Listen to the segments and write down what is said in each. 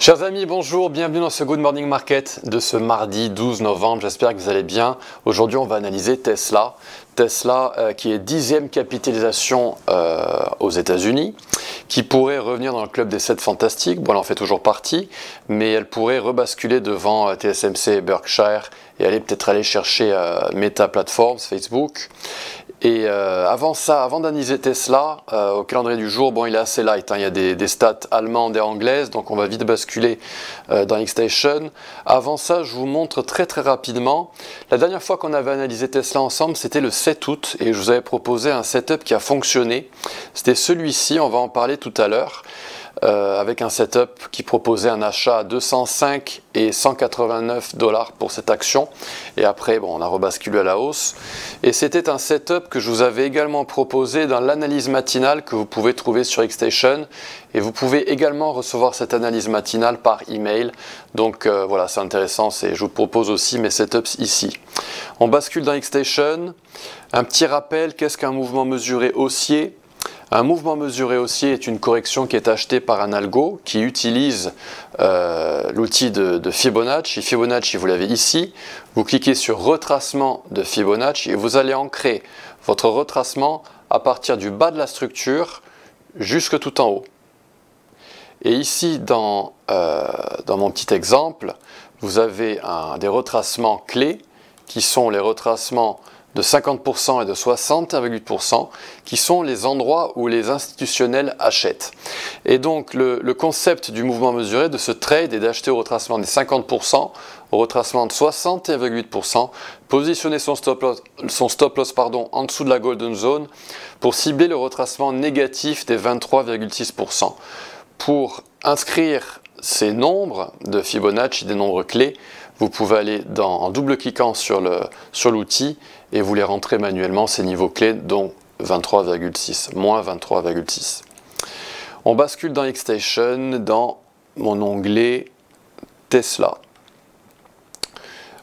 Chers amis, bonjour, bienvenue dans ce Good Morning Market de ce mardi 12 novembre, j'espère que vous allez bien. Aujourd'hui on va analyser Tesla, qui est 10e capitalisation aux États-Unis, qui pourrait revenir dans le club des 7 fantastiques. Bon, elle en fait toujours partie, mais elle pourrait rebasculer devant TSMC et Berkshire et peut-être aller chercher Meta Platforms, Facebook. Et avant ça, avant d'analyser Tesla, au calendrier du jour, bon, il est assez light, hein, il y a des stats allemandes et anglaises, donc on va vite basculer dans Xstation. Avant ça, je vous montre très rapidement. La dernière fois qu'on avait analysé Tesla ensemble, c'était le 7 août, et je vous avais proposé un setup qui a fonctionné. C'était celui-ci, on va en parler tout à l'heure. Avec un setup qui proposait un achat à 205 et 189 $ pour cette action, et après bon, on a rebasculé à la hausse, et c'était un setup que je vous avais également proposé dans l'analyse matinale que vous pouvez trouver sur Xstation, et vous pouvez également recevoir cette analyse matinale par email. Donc voilà, c'est intéressant, je vous propose aussi mes setups ici. On bascule dans Xstation. Un petit rappel, qu'est-ce qu'un mouvement mesuré haussier? Un mouvement mesuré haussier est une correction qui est achetée par un algo qui utilise l'outil de Fibonacci. Fibonacci, vous l'avez ici. Vous cliquez sur retracement de Fibonacci et vous allez ancrer votre retracement à partir du bas de la structure jusque tout en haut. Et ici, dans mon petit exemple, vous avez des retracements clés qui sont les retracements de 50% et de 61,8%, qui sont les endroits où les institutionnels achètent. Et donc le concept du mouvement mesuré de ce trade est d'acheter au retracement des 50%, au retracement de 61,8%, positionner son stop loss en dessous de la golden zone pour cibler le retracement négatif des 23,6%. Pour inscrire ces nombres de Fibonacci, des nombres clés, vous pouvez aller en double-cliquant sur l'outil et vous les rentrez manuellement, ces niveaux clés, dont 23,6, moins 23,6. On bascule dans Xstation, dans mon onglet Tesla.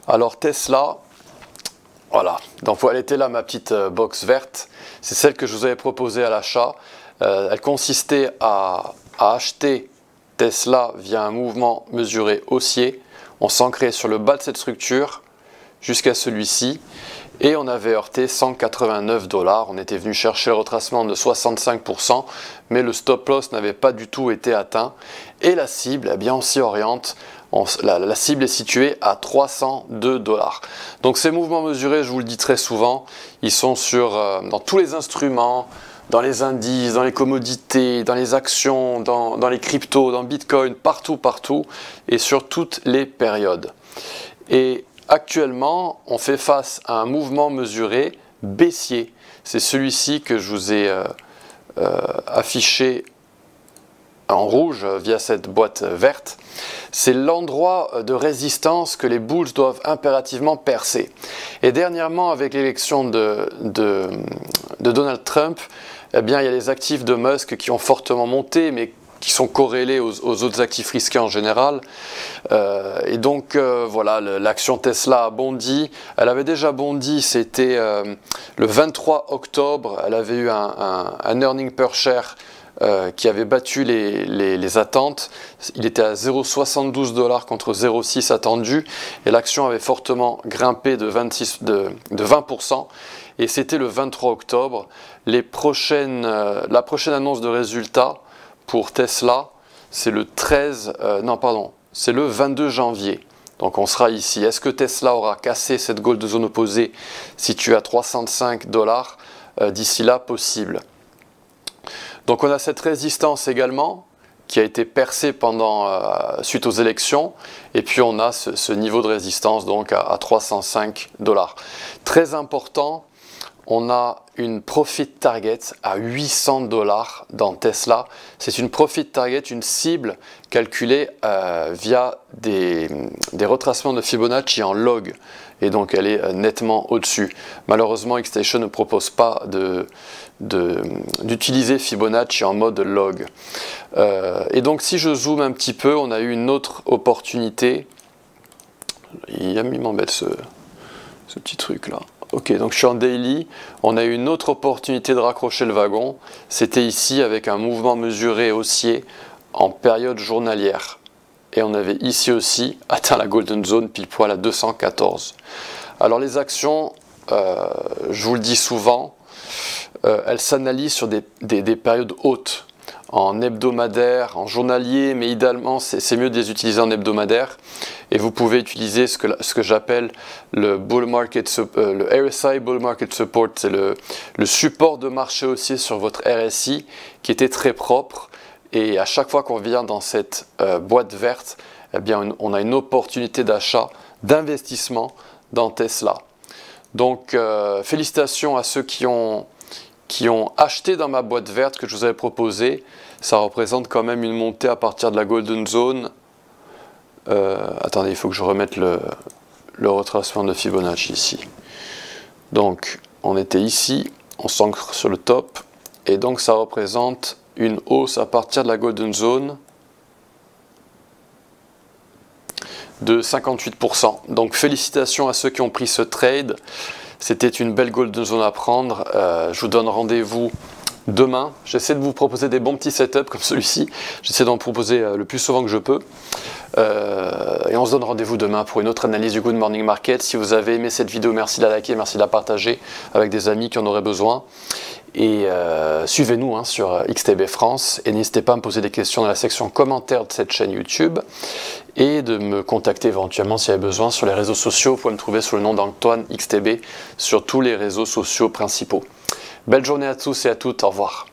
Alors Tesla, voilà, donc elle était là ma petite box verte, c'est celle que je vous avais proposée à l'achat. Elle consistait à acheter Tesla via un mouvement mesuré haussier. On s'ancrait sur le bas de cette structure jusqu'à celui-ci et on avait heurté 189 $. On était venu chercher le retracement de 65%, mais le stop loss n'avait pas du tout été atteint. Et la cible, eh bien, on s'y oriente. La cible est située à 302 $. Donc ces mouvements mesurés, je vous le dis très souvent, ils sont dans tous les instruments, dans les indices, dans les commodités, dans les actions, dans les cryptos, dans Bitcoin, partout, et sur toutes les périodes. Et actuellement, on fait face à un mouvement mesuré baissier. C'est celui-ci que je vous ai affiché en rouge via cette boîte verte. C'est l'endroit de résistance que les bulls doivent impérativement percer. Et dernièrement, avec l'élection de Donald Trump, eh bien, il y a les actifs de Musk qui ont fortement monté, mais qui sont corrélés aux autres actifs risqués en général. Et donc, voilà, l'action Tesla a bondi. Elle avait déjà bondi, c'était le 23 octobre. Elle avait eu un earning per share qui avait battu les attentes. Il était à 0,72 $ contre 0,6 attendu. Et l'action avait fortement grimpé de 20%. Et c'était le 23 octobre. La prochaine annonce de résultats pour Tesla, c'est le 22 janvier. Donc on sera ici. Est-ce que Tesla aura cassé cette gold zone opposée située à 305 $ d'ici là? Possible. Donc on a cette résistance également qui a été percée suite aux élections, et puis on a ce niveau de résistance donc à 305 $. Très important, on a une profit target à 800 $ dans Tesla. C'est une profit target, une cible calculée via des retracements de Fibonacci en log. Et donc elle est nettement au-dessus. Malheureusement, Xstation ne propose pas d'utiliser Fibonacci en mode log. Et donc si je zoome un petit peu, on a eu une autre opportunité. Il m'embête ce petit truc là. Ok, donc je suis en daily, on a eu une autre opportunité de raccrocher le wagon, c'était ici avec un mouvement mesuré haussier en période journalière. et on avait ici aussi atteint la golden zone pile poil à 214. Alors les actions, je vous le dis souvent, elles s'analysent sur des périodes hautes, en hebdomadaire, en journalier, mais idéalement c'est mieux de les utiliser en hebdomadaire. Et vous pouvez utiliser ce que j'appelle le RSI Bull Market Support, c'est le support de marché haussier sur votre RSI qui était très propre. Et à chaque fois qu'on vient dans cette boîte verte, eh bien, on a une opportunité d'achat, d'investissement dans Tesla. Donc félicitations à ceux qui ont acheté dans ma boîte verte que je vous avais proposée. Ça représente quand même une montée à partir de la golden zone. Attendez, il faut que je remette le retracement de Fibonacci ici. Donc on était ici, on s'ancre sur le top, et donc ça représente une hausse à partir de la golden zone de 58%. Donc félicitations à ceux qui ont pris ce trade. C'était une belle golden zone à prendre. Je vous donne rendez-vous demain. J'essaie de vous proposer des bons petits setups comme celui-ci. J'essaie d'en proposer le plus souvent que je peux. Et on se donne rendez-vous demain pour une autre analyse du Good Morning Market. Si vous avez aimé cette vidéo, merci de la liker, merci de la partager avec des amis qui en auraient besoin. Et suivez-nous sur XTB France. Et n'hésitez pas à me poser des questions dans la section commentaires de cette chaîne YouTube. Et de me contacter éventuellement si vous avez besoin sur les réseaux sociaux. Vous pouvez me trouver sous le nom d'Antoine XTB sur tous les réseaux sociaux principaux. Belle journée à tous et à toutes. Au revoir.